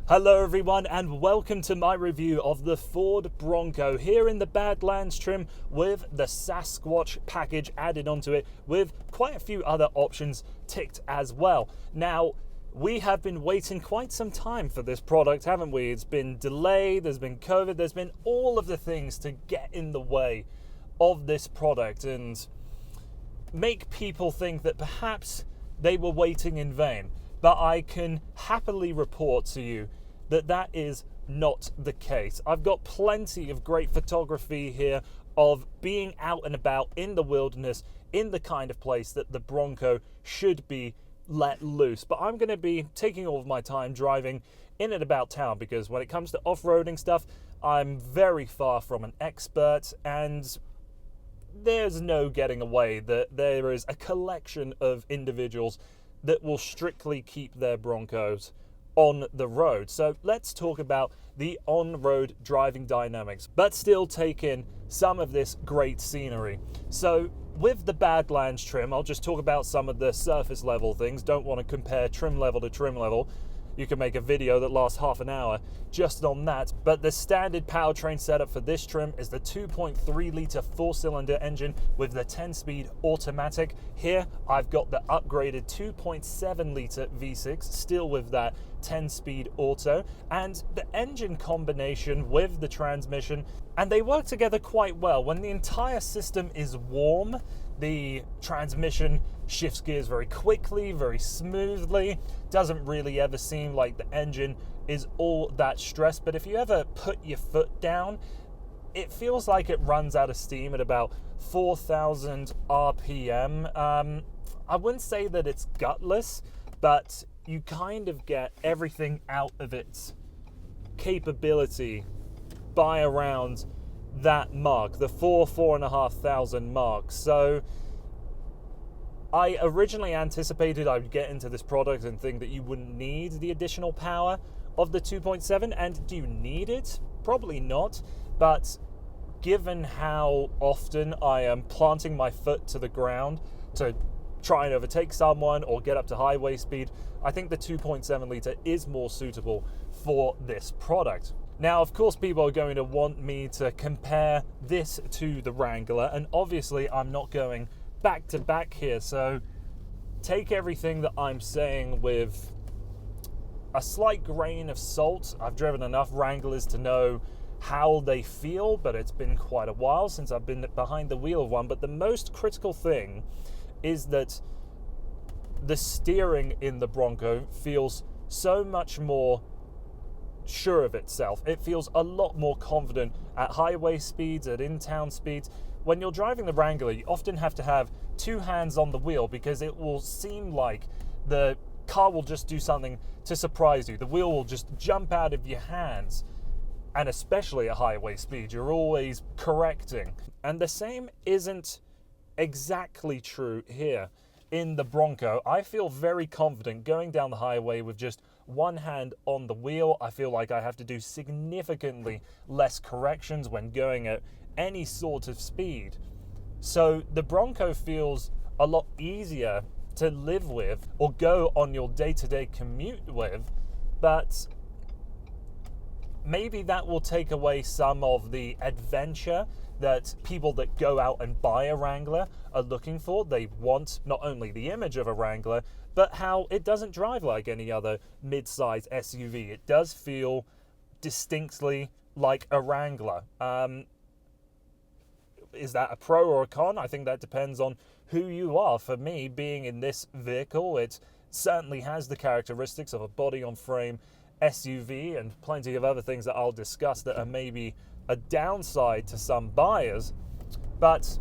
Hello everyone and welcome to my review of the Ford Bronco here in the Badlands trim with the Sasquatch package added onto it with quite a few other options ticked as well. Now, we have been waiting quite some time for this product, haven't we? It's been delayed, there's been COVID, there's been all of the things to get in the way of this product and make people think that perhaps they were waiting in vain. But I can happily report to you that that is not the case. I've got plenty of great photography here of being out and about in the wilderness, in the kind of place that the Bronco should be let loose. But I'm going to be taking all of my time driving in and about town because when it comes to off-roading stuff, I'm very far from an expert, and there's no getting away that there is a collection of individuals that will strictly keep their Broncos on the road. So let's talk about the on-road driving dynamics, but still take in some of this great scenery. So with the Badlands trim, I'll just talk about some of the surface level things. Don't want to compare trim level to trim level. You can make a video that lasts half an hour just on that. But the standard powertrain setup for this trim is the 2.3 litre four-cylinder engine with the 10-speed automatic. Here, I've got the upgraded 2.7 litre V6, still with that 10-speed auto, and the engine combination with the transmission, and they work together quite well. When the entire system is warm, the transmission shifts gears very quickly, very smoothly. Doesn't really ever seem like the engine is all that stressed, but if you ever put your foot down, it feels like it runs out of steam at about 4,000 RPM. I wouldn't say that it's gutless, but you kind of get everything out of its capability by around that mark, the 4,500 mark. So I originally anticipated I would get into this product and think that you wouldn't need the additional power of the 2.7, and do you need it? Probably not, but given how often I am planting my foot to the ground to try and overtake someone or get up to highway speed, I think the 2.7 litre is more suitable for this product. Now, of course, people are going to want me to compare this to the Wrangler, and obviously I'm not going back to back here, so take everything that I'm saying with a slight grain of salt. I've driven enough Wranglers to know how they feel, but it's been quite a while since I've been behind the wheel of one. But the most critical thing is that the steering in the Bronco feels so much more sure of itself. It feels a lot more confident at highway speeds, at in-town speeds. When you're driving the Wrangler, you often have to have two hands on the wheel because it will seem like the car will just do something to surprise you. The wheel will just jump out of your hands, and especially at highway speed, you're always correcting. And the same isn't exactly true here. In the Bronco, I feel very confident going down the highway with just one hand on the wheel. I feel like I have to do significantly less corrections when going at any sort of speed. So the Bronco feels a lot easier to live with or go on your day-to-day commute with, but maybe that will take away some of the adventure that people that go out and buy a Wrangler are looking for. They want not only the image of a Wrangler, but how it doesn't drive like any other mid-size SUV. It does feel distinctly like a Wrangler. Is that a pro or a con? I think that depends on who you are. For me, being in this vehicle, it certainly has the characteristics of a body-on-frame SUV and plenty of other things that I'll discuss that are maybe a downside to some buyers. But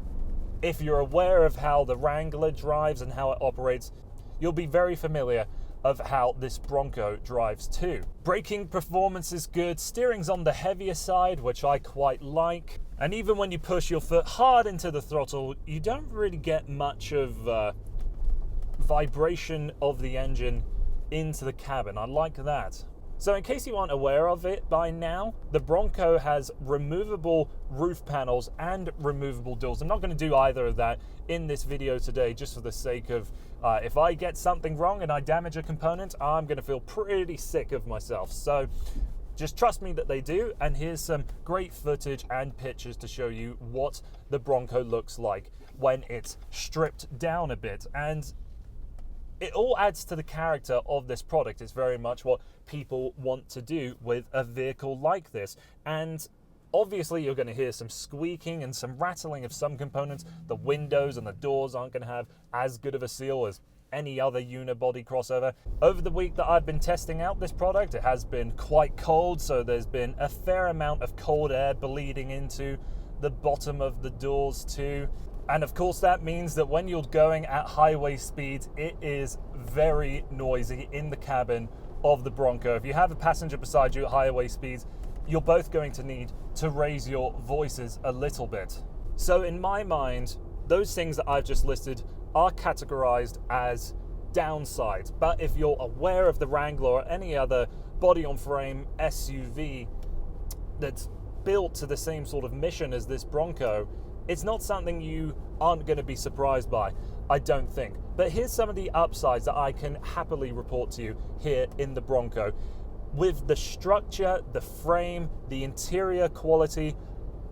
if you're aware of how the Wrangler drives and how it operates, you'll be very familiar of how this Bronco drives too. Braking performance is good, steering's on the heavier side, which I quite like, and even when you push your foot hard into the throttle, you don't really get much of vibration of the engine into the cabin. I like that. So in case you aren't aware of it by now, the Bronco has removable roof panels and removable doors. I'm not going to do either of that in this video today, just for the sake of if I get something wrong and I damage a component, I'm going to feel pretty sick of myself. So just trust me that they do, and here's some great footage and pictures to show you what the Bronco looks like when it's stripped down a bit. And it all adds to the character of this product. It's very much what people want to do with a vehicle like this. And obviously you're going to hear some squeaking and some rattling of some components. The windows and the doors aren't going to have as good of a seal as any other unibody crossover. Over the week that I've been testing out this product, it has been quite cold, so there's been a fair amount of cold air bleeding into the bottom of the doors too. And of course that means that when you're going at highway speeds, it is very noisy in the cabin of the Bronco. If you have a passenger beside you at highway speeds, you're both going to need to raise your voices a little bit. So in my mind, those things that I've just listed are categorized as downsides. But if you're aware of the Wrangler or any other body-on-frame SUV that's built to the same sort of mission as this Bronco, it's not something you aren't going to be surprised by, I don't think. But here's some of the upsides that I can happily report to you here in the Bronco. With the structure, the frame, the interior quality,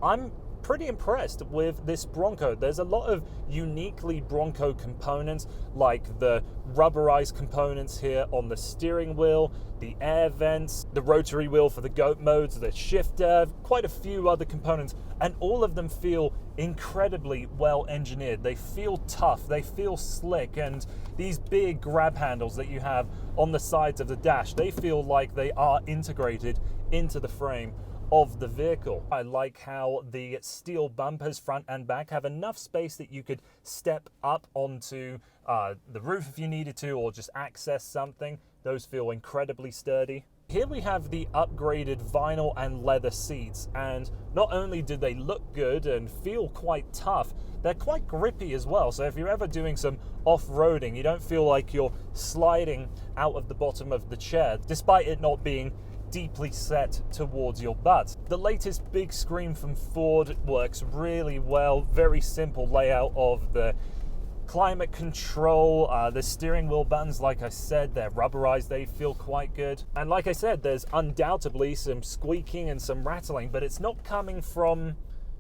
I'm pretty impressed with this Bronco. There's a lot of uniquely Bronco components, like the rubberized components here on the steering wheel, the air vents, the rotary wheel for the goat modes, the shifter, quite a few other components, and all of them feel incredibly well engineered. They feel tough, they feel slick, and these big grab handles that you have on the sides of the dash, they feel like they are integrated into the frame of the vehicle. I like how the steel bumpers front and back have enough space that you could step up onto the roof if you needed to, or just access something. Those feel incredibly sturdy. Here we have the upgraded vinyl and leather seats, and not only do they look good and feel quite tough, they're quite grippy as well. So if you're ever doing some off-roading, you don't feel like you're sliding out of the bottom of the chair, despite it not being deeply set towards your butt. The latest big screen from Ford works really well. Very simple layout of the climate control, the steering wheel buttons, like I said, they're rubberized, they feel quite good. And like I said, there's undoubtedly some squeaking and some rattling, but it's not coming from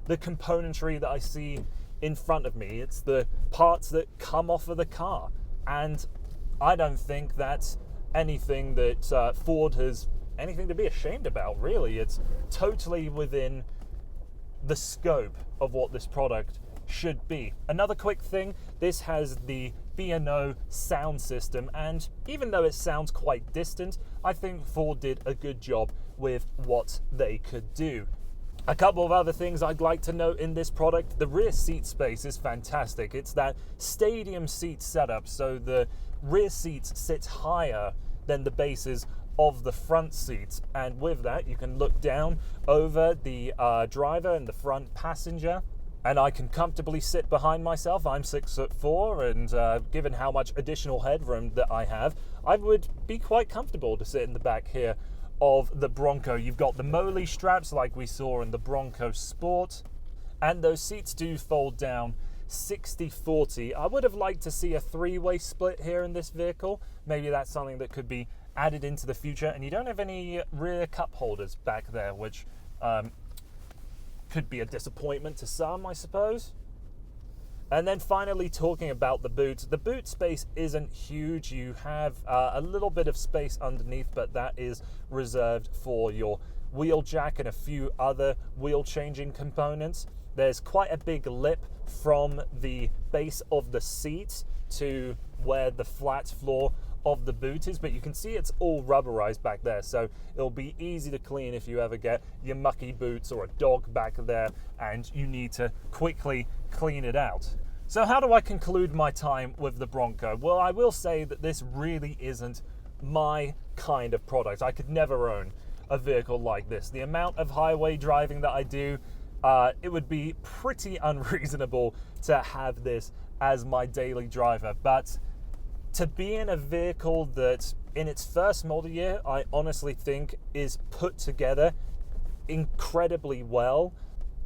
the componentry that I see in front of me. It's the parts that come off of the car. And I don't think that's anything that Ford has anything to be ashamed about, really. It's totally within the scope of what this product should be. Another quick thing, this has the B&O sound system, and even though it sounds quite distant, I think Ford did a good job with what they could do. A couple of other things I'd like to note in this product: the rear seat space is fantastic. It's that stadium seat setup, so the rear seats sit higher than the bases of the front seats, and with that you can look down over the driver and the front passenger, and I can comfortably sit behind myself. I'm 6'4", and given how much additional headroom that I have, I would be quite comfortable to sit in the back here of the Bronco. You've got the Moly straps like we saw in the Bronco Sport, and those seats do fold down 60-40. I would have liked to see a three-way split here in this vehicle. Maybe that's something that could be added into the future. And you don't have any rear cup holders back there, which could be a disappointment to some, I suppose. And then finally, talking about the boot space isn't huge. You have a little bit of space underneath, but that is reserved for your wheel jack and a few other wheel changing components. There's quite a big lip from the base of the seat to where the flat floor of the boot is, but you can see it's all rubberized back there, so it'll be easy to clean if you ever get your mucky boots or a dog back there and you need to quickly clean it out. So how do I conclude my time with the Bronco? Well, I will say that this really isn't my kind of product. I could never own a vehicle like this. The amount of highway driving that I do, it would be pretty unreasonable to have this as my daily driver. But to be in a vehicle that in its first model year, I honestly think is put together incredibly well,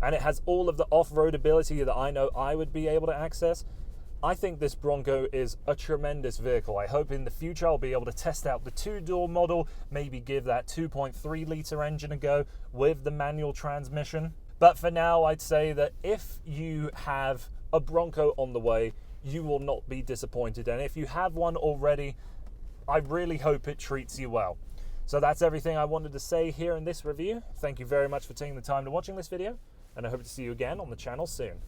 and it has all of the off-road ability that I know I would be able to access. I think this Bronco is a tremendous vehicle. I hope in the future I'll be able to test out the two-door model, maybe give that 2.3 litre engine a go with the manual transmission. But for now, I'd say that if you have a Bronco on the way, you will not be disappointed. And if you have one already, I really hope it treats you well. So that's everything I wanted to say here in this review. Thank you very much for taking the time to watching this video, and I hope to see you again on the channel soon.